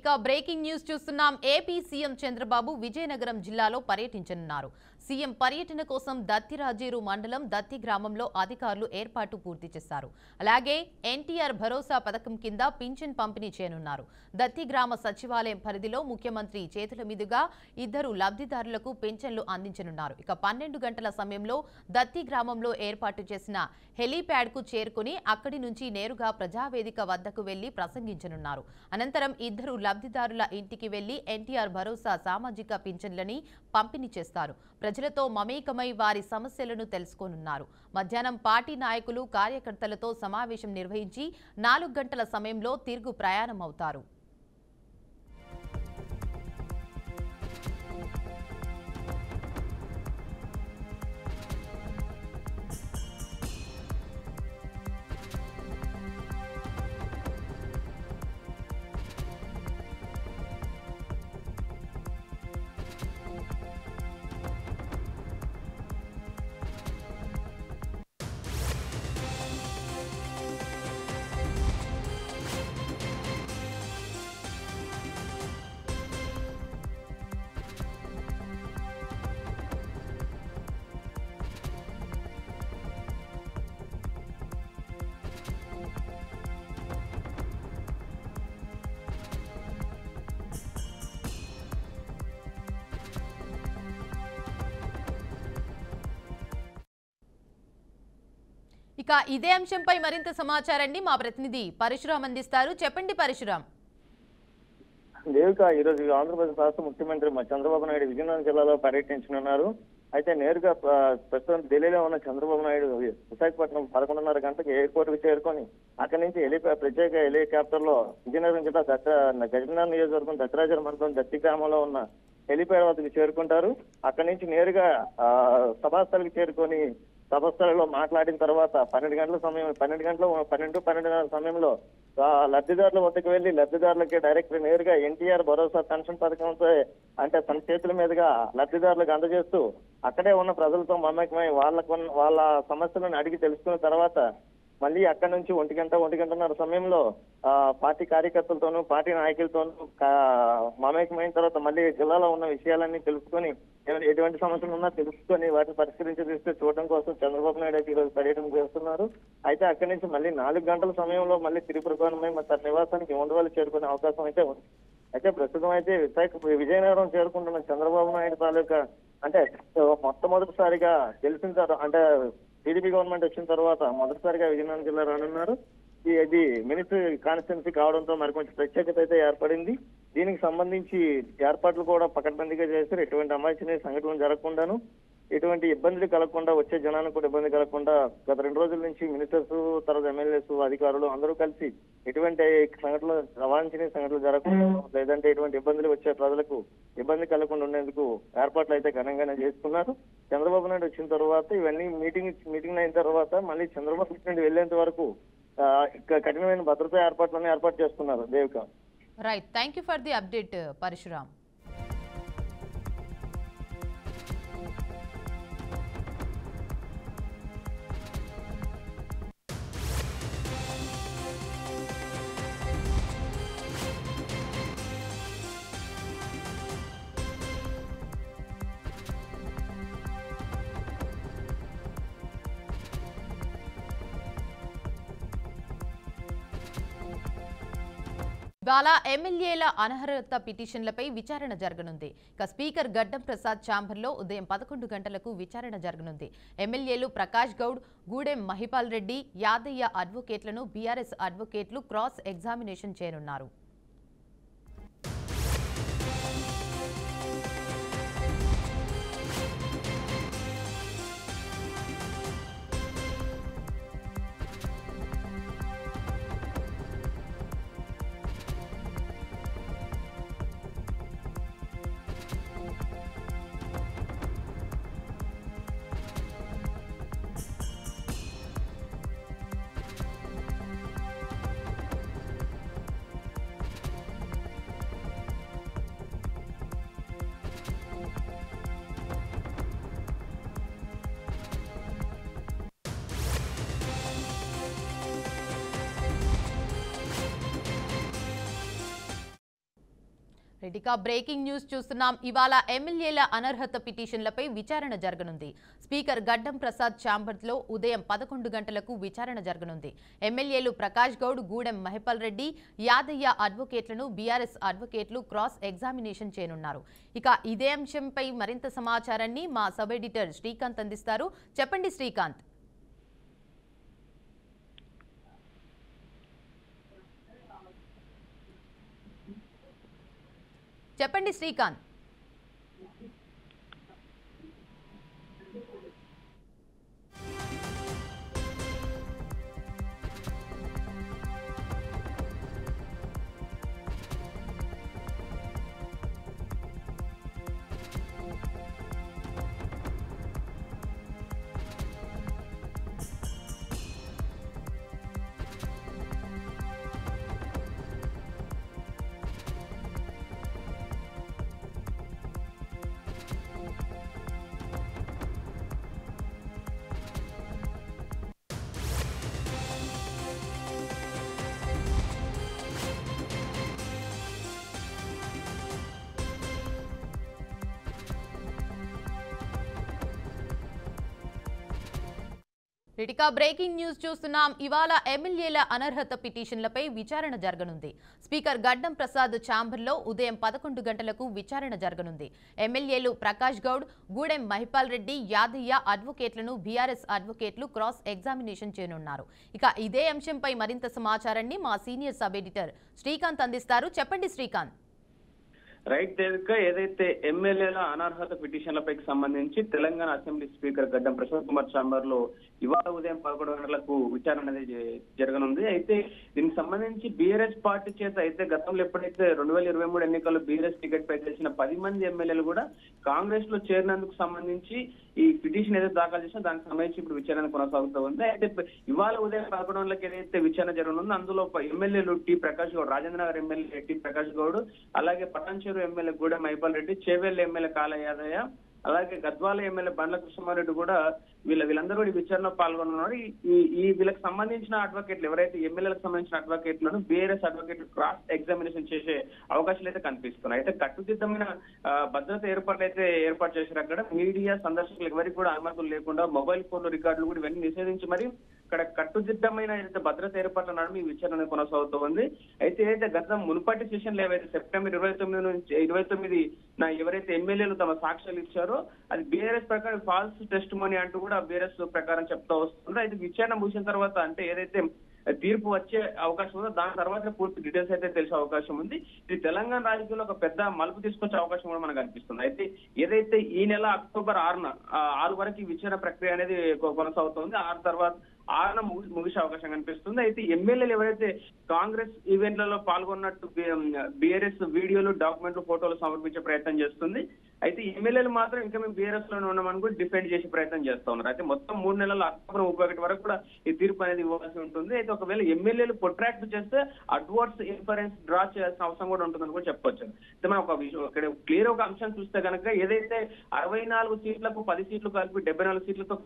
ఇక breaking news చూస్తున్నాం. AP CM Chandrababu Vizianagaram జిల్లాలో పర్యటించనున్నారు. సీఎం పర్యటన కోసం దత్తిరాజేరు మండలం దత్తి గ్రామంలో అధికారులు ఏర్పాటు పూర్తి చేశారు. అలాగే ఎన్టీఆర్ భరోసా పథకం కింద పింఛన్ పంపిణీ చేయనున్నారు. దత్తి గ్రామ సచివాలయం పరిధిలో ముఖ్యమంత్రి చేతుల మీదుగా 2 లబ్ధిదారులకు పింఛన్లు అందించనున్నారు. ఇక 12 గంటల సమయంలో దత్తి గ్రామంలో ఏర్పాటు చేసిన హెలీప్యాడ్ కు చేరుకుని అక్కడి నుంచి నేరుగా ప్రజావేదిక వద్దకు వెళ్లి ప్రసంగించనున్నారు. అనంతరం 2 లబ్ధిదారుల ఇంటికి వెళ్లి ఎన్టీఆర్ భరోసా సామాజిక పింఛన్లని పంపిణీ చేస్తారు. ప్రజలతో మమేకమై వారి సమస్యలను తెలుసుకోనున్నారు. మధ్యాహ్నం పార్టీ నాయకులు కార్యకర్తలతో సమావేశం నిర్వహించి 4 గంటల సమయంలో తిరుగు ప్రయాణం అవుతారు. ఇక ఇదే అంశంపై మరింత సమాచారాన్ని మా ప్రతినిధి పరశురామ్ అందిస్తారు. చెప్పండి పరశురామ్. దేవిక ఈరోజు ఆంధ్రప్రదేశ్ రాష్ట్ర ముఖ్యమంత్రి చంద్రబాబు నాయుడు విజయనగరం జిల్లాలో పర్యటించనున్నారు. అయితే నేరుగా ప్రస్తుతం ఢిల్లీలో ఉన్న చంద్రబాబు నాయుడు విశాఖపట్నం 11:30 గంటలకు ఎయిర్పోర్ట్ కు చేరుకొని అక్కడి నుంచి ప్రత్యేక హెలికాప్టర్ లో విజయనగరం జిల్లా గజనగరం నియోజకవర్గం దత్తరాజేరు మండలం దత్తి గ్రామంలో ఉన్న హెలిప్యాడ్ వద్దకు చేరుకుంటారు. అక్కడి నుంచి నేరుగా సభాస్థలికి చేరుకొని సభస్థలిలో మాట్లాడిన తర్వాత 12:12 సమయంలో లబ్ధిదారుల వద్దకు వెళ్లి లబ్ధిదారులకి డైరెక్ట్ నేరుగా ఎన్టీఆర్ భరోసా పెన్షన్ పథకంతో అంటే తన చేతుల మీదుగా లబ్ధిదారులకు అందజేస్తూ అక్కడే ఉన్న ప్రజలతో మమేకమై వాళ్ళ సమస్యలను అడిగి తెలుసుకున్న తర్వాత మళ్ళీ అక్కడి నుంచి 1:30 సమయంలో పార్టీ కార్యకర్తలతోనూ పార్టీ నాయకులతోనూ మమేకమైన తర్వాత మళ్ళీ జిల్లాలో ఉన్న విషయాలన్నీ తెలుసుకొని ఎటువంటి సమస్యలు ఉన్నా తెలుసుకొని వాటిని పరిష్కరించే చూడడం కోసం చంద్రబాబు నాయుడు అయితే ఈరోజు పర్యటన చేస్తున్నారు. అయితే అక్కడి నుంచి మళ్ళీ 4 గంటల సమయంలో మళ్ళీ తిరుపతిమై తన నివాసానికి ఉండవల్లి చేరుకునే అవకాశం అయితే ఉంది. అయితే ప్రస్తుతం అయితే విజయనగరం చేరుకుంటున్న చంద్రబాబు నాయుడు తాలూకా అంటే మొట్టమొదటిసారిగా గెలిచిన అంటే టీడీపీ గవర్నమెంట్ వచ్చిన తర్వాత మొదటిసారిగా విజయనగరం జిల్లా రానున్నారు. ఇది మినిస్ట్రీ కాన్స్టిట్యున్సీ కావడంతో మరి కొంచెం ప్రత్యేకత అయితే ఏర్పడింది. దీనికి సంబంధించి ఏర్పాట్లు కూడా పకడ్బందీగా చేశారు. ఎటువంటి అమాయచనీయ సంఘటనలు జరగకుండాను ఎటువంటి ఇబ్బందులు కలగకుండా వచ్చే జనానికి కూడా ఇబ్బంది కలగకుండా గత 2 రోజుల నుంచి మినిస్టర్స్ తర్వాత ఎమ్మెల్యేస్ అధికారులు అందరూ కలిసి ఎటువంటి సంఘటనలు అవాంఛనీయ సంఘటనలు జరగకుండా లేదంటే ఎటువంటి ఇబ్బందులు వచ్చే ప్రజలకు ఇబ్బంది కలగకుండా ఉండేందుకు ఏర్పాట్లు అయితే ఘనంగానే చేసుకున్నారు. చంద్రబాబు నాయుడు వచ్చిన తర్వాత ఇవన్నీ మీటింగ్ అయిన తర్వాత మళ్ళీ చంద్రబాబు నాయుడు వెళ్లేంత వరకు కఠినమైన భద్రతా ఏర్పాట్లను ఏర్పాటు చేస్తున్నారు. Devika. Right, thank you for the update Parashuram. ఇవాళ ఎమ్మెల్యేల అనర్హత పిటిషన్లపై విచారణ జరగనుంది. ఇక స్పీకర్ గడ్డం ప్రసాద్ ఛాంబర్లో ఉదయం 11 గంటలకు విచారణ జరగనుంది. ఎమ్మెల్యేలు ప్రకాష్ గౌడ్, గూడెం మహిపాల్ రెడ్డి, యాదయ్య అడ్వకేట్లను బీఆర్ఎస్ అడ్వకేట్లు క్రాస్ ఎగ్జామినేషన్ చేయనున్నారు. ఇక బ్రేకింగ్ న్యూస్ చూస్తున్నాం. ఇవాళ ఎమ్మెల్యేల అనర్హత పిటిషన్లపై విచారణ జరగనుంది. స్పీకర్ గడ్డం ప్రసాద్ ఛాంబర్లో ఉదయం 11 గంటలకు విచారణ జరగనుంది. ఎమ్మెల్యేలు ప్రకాష్ గౌడ్, గూడెం మహిపాల్ రెడ్డి, యాదయ్య అడ్వకేట్లను బీఆర్ఎస్ అడ్వకేట్లు క్రాస్ ఎగ్జామినేషన్ చేయనున్నారు. ఇక ఇదే అంశంపై మరింత సమాచారాన్ని మా సబ్ ఎడిటర్ శ్రీకాంత్ అందిస్తారు. చెప్పండి శ్రీకాంత్. చెప్పండి శ్రీకాంత్. ఇక బ్రేకింగ్ న్యూస్ చూస్తున్నాం. ఇవాళ ఎమ్మెల్యేల అనర్హత పిటిషన్లపై విచారణ జరగనుంది. స్పీకర్ గడ్డం ప్రసాద్ ఛాంబర్లో ఉదయం 11 గంటలకు విచారణ జరగనుంది. ఎమ్మెల్యేలు ప్రకాష్ గౌడ్, గూడెం మహిపాల్ రెడ్డి, యాదయ్య అడ్వకేట్లను బీఆర్ఎస్ అడ్వకేట్లు క్రాస్ ఎగ్జామినేషన్ చేయనున్నారు. ఇక ఇదే అంశంపై మరింత సమాచారాన్ని మా సీనియర్ సబ్ ఎడిటర్ శ్రీకాంత్ అందిస్తారు. చెప్పండి శ్రీకాంత్. రైట్ దేవిక, ఏదైతే ఎమ్మెల్యేల అనర్హత పిటిషన్లపై సంబంధించి తెలంగాణ అసెంబ్లీ స్పీకర్ గడ్డం ప్రసాద్ కుమార్ ఛాంబర్ లో ఇవాళ ఉదయం 11 గంటలకు విచారణ అనేది జరగనుంది. అయితే దీనికి సంబంధించి బీఆర్ఎస్ పార్టీ చేత అయితే గతంలో ఎప్పుడైతే 2023 ఎన్నికల్లో బీఆర్ఎస్ టికెట్ పై చేసిన 10 మంది ఎమ్మెల్యేలు కూడా కాంగ్రెస్ లో చేరినందుకు సంబంధించి ఈ పిటిషన్ ఏదైతే దాఖలు చేసినా దానికి సంబంధించి ఇప్పుడు విచారణ కొనసాగుతూ ఉంది. అయితే ఇవాళ ఉదయం 11 గంటలకు ఏదైతే విచారణ జరగనుందో అందులో ఎమ్మెల్యేలు T Prakash Goud, Rajendra Nagar MLA T Prakash Goud, అలాగే పటాన్చెరు ఎమ్మెల్యే గూడెం మహిపాల్ రెడ్డి, చేవెళ్ల ఎమ్మెల్యే కాళ యాదయ్య, అలాగే గద్వాల ఎమ్మెల్యే బండ్ల కృష్ణమారెడ్డి కూడా వీళ్ళందరూ కూడా ఈ విచారణలో పాల్గొన్నారు. ఈ వీళ్ళకి సంబంధించిన అడ్వకేట్లు ఎవరైతే ఎమ్మెల్యేలకు సంబంధించిన అడ్వకేట్లను బీఆర్ఎస్ అడ్వకేట్లు క్రాస్ ఎగ్జామినేషన్ చేసే అవకాశాలు అయితే కనిపిస్తున్నాయి. అయితే కట్టుదిట్టమైన భద్రత ఏర్పాటు చేశారు. అక్కడ మీడియా సందర్శకులు ఎవరికి కూడా అనుమతులు లేకుండా మొబైల్ ఫోన్లు రికార్డులు కూడా ఇవన్నీ నిషేధించి మరి ఇక్కడ కట్టుదిట్టమైన ఏదైతే భద్రత ఏర్పాట్ల నడుమ ఈ విచారణ కొనసాగుతూ ఉంది. అయితే ఏదైతే గత మునుపటి సెషన్లు ఏవైతే సెప్టెంబర్ 29 నుంచి 29 ఎవరైతే ఎమ్మెల్యేలు తమ సాక్ష్యాలు ఇచ్చారో అది బీఆర్ఎస్ ప్రకారం ఫాల్స్ టెస్ట్ మనీ అంటూ కూడా బీఆర్ఎస్ ప్రకారం చెప్తా వస్తుంది. అయితే విచారణ ముగిసిన తర్వాత అంటే ఏదైతే తీర్పు వచ్చే అవకాశం ఉందో దాని తర్వాత పూర్తి డీటెయిల్స్ అయితే తెలిసే అవకాశం ఉంది. ఇది తెలంగాణ రాజకీయంలో ఒక పెద్ద మలుపు తీసుకొచ్చే అవకాశం కూడా మనకు అనిపిస్తుంది. అయితే ఏదైతే ఈ నెల అక్టోబర్ 6 వరకు ఈ విచారణ ప్రక్రియ అనేది కొనసాగుతుంది. 6 తర్వాత 6న ముగిసే అవకాశం కనిపిస్తుంది. అయితే ఎమ్మెల్యేలు ఎవరైతే కాంగ్రెస్ ఈవెంట్లలో పాల్గొన్నట్టు బీఆర్ఎస్ వీడియోలు, డాక్యుమెంట్లు, ఫోటోలు సమర్పించే ప్రయత్నం చేస్తుంది. అయితే ఎమ్మెల్యేలు మాత్రం ఇంకా మేము బీఆర్ఎస్ లోనే ఉన్నామని కూడా డిఫెండ్ చేసే ప్రయత్నం చేస్తా ఉన్నారు. అయితే మొత్తం 3 నెలల అక్టోబర్ 31 వరకు కూడా ఈ తీర్పు అనేది ఇవ్వాల్సి ఉంటుంది. అయితే ఒకవేళ ఎమ్మెల్యేలు ప్రొట్రాక్ట్ చేస్తే అడ్వర్స్ ఇన్ఫరెన్స్ డ్రా చేయాల్సిన అవసరం కూడా ఉంటుందని కూడా చెప్పొచ్చు. అయితే మనం ఒక విషయం ఇక్కడ క్లియర్ ఒక అంశం చూస్తే కనుక ఏదైతే 64 సీట్లకు 10 సీట్లు కలిపి 74 సీట్లతో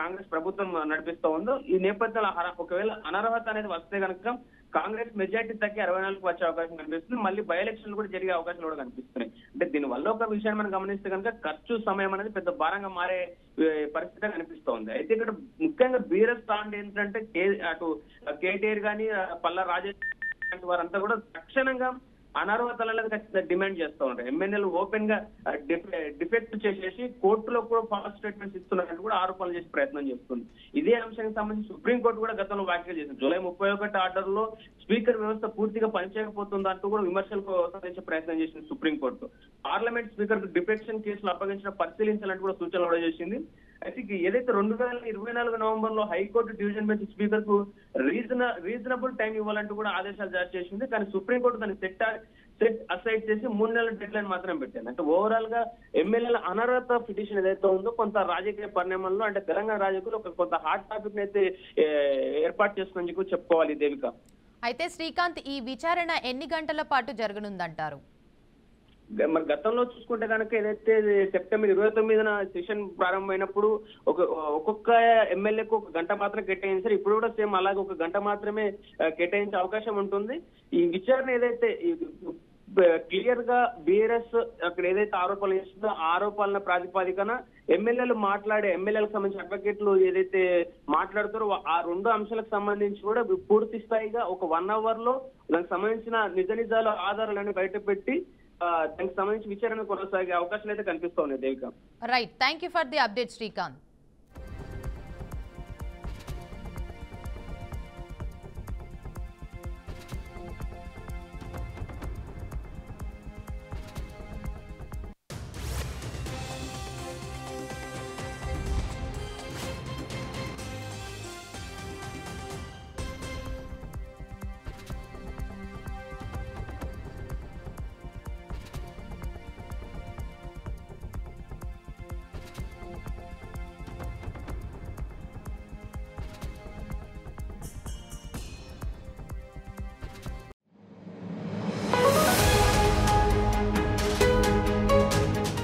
కాంగ్రెస్ ప్రభుత్వం నడిపిస్తూ ఉందో ఈ నేపథ్యంలో ఒకవేళ అనర్హత అనేది వస్తే కనుక కాంగ్రెస్ మెజార్టీ తగ్గి 64కు వచ్చే అవకాశం కనిపిస్తుంది. మళ్ళీ బై ఎలక్షన్లు కూడా జరిగే అవకాశాలు కూడా కనిపిస్తున్నాయి. అంటే దీనివల్ల ఒక విషయాన్ని మనం గమనిస్తే కనుక ఖర్చు, సమయం అనేది పెద్ద భారంగా మారే పరిస్థితి కనిపిస్తోంది. అయితే ఇక్కడ ముఖ్యంగా బీఆర్ఎస్ స్టాండ్ ఏంటంటే అటు కేటీఆర్ కానీ పల్లా రాజేష్ వారంతా కూడా తక్షణంగా అనర్హతలను ఖచ్చితంగా డిమాండ్ చేస్తూ ఉంటారు. ఎమ్మెల్యేలు ఓపెన్ గా డిఫెక్ట్ చేసేసి కోర్టులో కూడా ఫాల్స్ స్టేట్మెంట్స్ ఇస్తున్నారంటూ కూడా ఆరోపణలు చేసే ప్రయత్నం చేస్తుంది. ఇదే అంశానికి సంబంధించి సుప్రీంకోర్టు కూడా గతంలో వ్యాఖ్యలు చేసింది. జూలై 31 ఆర్డర్ లో స్పీకర్ వ్యవస్థ పూర్తిగా పనిచేయకపోతుంది అంటూ కూడా విమర్శలకు సాధించే ప్రయత్నం చేసింది సుప్రీంకోర్టు. పార్లమెంట్ స్పీకర్ కు డిఫెక్షన్ కేసులు అప్పగించిన పరిశీలించాలంటూ కూడా సూచనలు కూడా చేసింది. అయితే ఏదైతే 2024 నవంబర్ లో హైకోర్టు డివిజన్ బెంచ్ స్పీకర్ కు రీజనబుల్ టైం ఇవ్వాలంటూ కూడా ఆదేశాలు జారీ చేసింది. కానీ సుప్రీంకోర్టు దాన్ని సెట్ అసైడ్ చేసి 3 నెలల డెడ్ లైన్ మాత్రమే పెట్టింది. అంటే ఓవరాల్ గా ఎమ్మెల్యేల అనర్హత పిటిషన్ ఏదైతే ఉందో కొంత రాజకీయ పరిణామంలో అంటే తెలంగాణ రాజకీయాలు కొంత హాట్ టాపిక్ అయితే ఏర్పాటు చేసుకుని చెప్పుకోవాలి దేవిక. అయితే శ్రీకాంత్, ఈ విచారణ ఎన్ని గంటల పాటు జరగనుందంటారు? మరి గతంలో చూసుకుంటే కనుక ఏదైతే సెప్టెంబర్ 29న సెషన్ ప్రారంభమైనప్పుడు ఒక్కొక్క ఎమ్మెల్యేకు 1 గంట మాత్రం కేటాయించారు. ఇప్పుడు కూడా సేమ్ అలాగే 1 గంట మాత్రమే కేటాయించే అవకాశం ఉంటుంది. ఈ విచారణ ఏదైతే క్లియర్ గా బీఆర్ఎస్ అక్కడ ఏదైతే ఆరోపణలు చేస్తుందో ఆరోపణల ప్రాతిపదికన ఎమ్మెల్యేలకు సంబంధించిన అడ్వకేట్లు ఏదైతే మాట్లాడుతారో ఆ రెండు అంశాలకు సంబంధించి కూడా పూర్తి స్థాయిగా ఒక 1 hour లో దానికి సంబంధించిన నిజ నిజాలు ఆధారాలను బయటపెట్టి దానికి సంబంధించి విచారణ కొనసాగే అవకాశాలు అయితే కనిపిస్తా ఉన్నాయి Devika. Right, thank you for the update Srikanth.